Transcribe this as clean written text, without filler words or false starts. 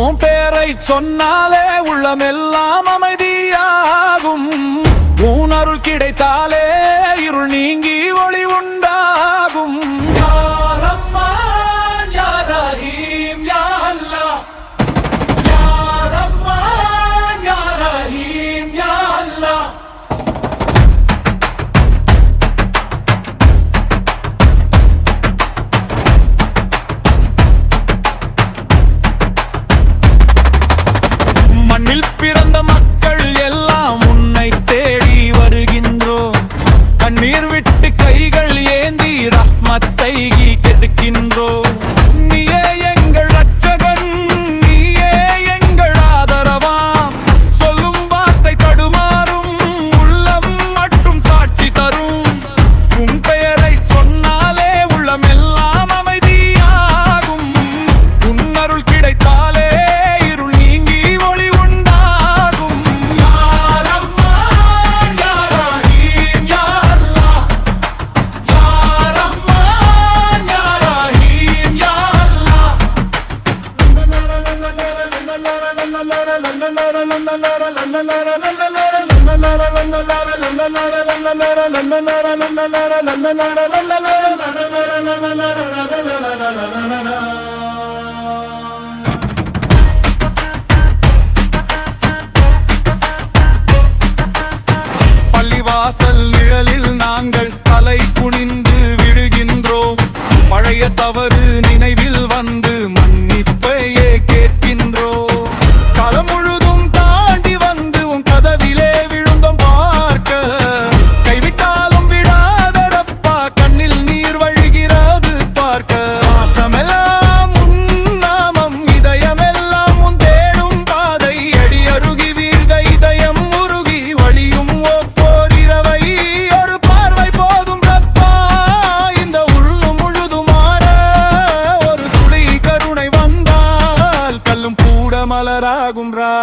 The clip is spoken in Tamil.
உன் பேரை சொன்னாலே உள்ளமெல்லாம் அமைதியாகும். உன் அருள் கிடைத்தாலே இருள் நீங்கி ஒளி உண்டாகும். மண்ணில் பிறந்த மக்கள் எல்லாம் உன்னை தேடி வருகின்றோம். கண்ணீர் விட்டு கைகள் ஏந்தி ரஹ்மத்தை கெடுக்கின்றோம். நீயே எங்கள் ரட்சகன், நீயே எங்கள் ஆதரவாம். சொல்லும் வார்த்தை தடுமாறும், உள்ளம் மட்டும் சாட்சி தரும். உன் பெயரை சொன்னாலே உள்ளமெல்லாம் அமைதியாகும். உன் அருள் கிடைத்தாலே பள்ளிவாசல் நிழலில் நாங்கள் தலை குனிந்து விடுகின்றோம். பழைய தவறு நினைவில் வந்து மன்னிப்பையே கேட்கின்றோம். காலம் முழுதும் தாண்டி வந்து உன் கதவிலே விழுந்தோம் பார்க்க. கைவிட்டாலும் விடாதரப்பா, கண்ணில் நீர் வழிகிறது பார்க்க. ஆசமெல்லாம் உன் நாமம், இதயமெல்லாம் உன் தேடும் பாதை. அடி அருகி வீழ்க இதயம் உருகி வழியும் ஒப்போர் இரவை. ஒரு பார்வை போதும் ரப்பா, இந்த உள்ளம் முழுதும் மாற. ஒரு துளி கருணை வந்தால் கல்லும் கூட மலராகும் ரா.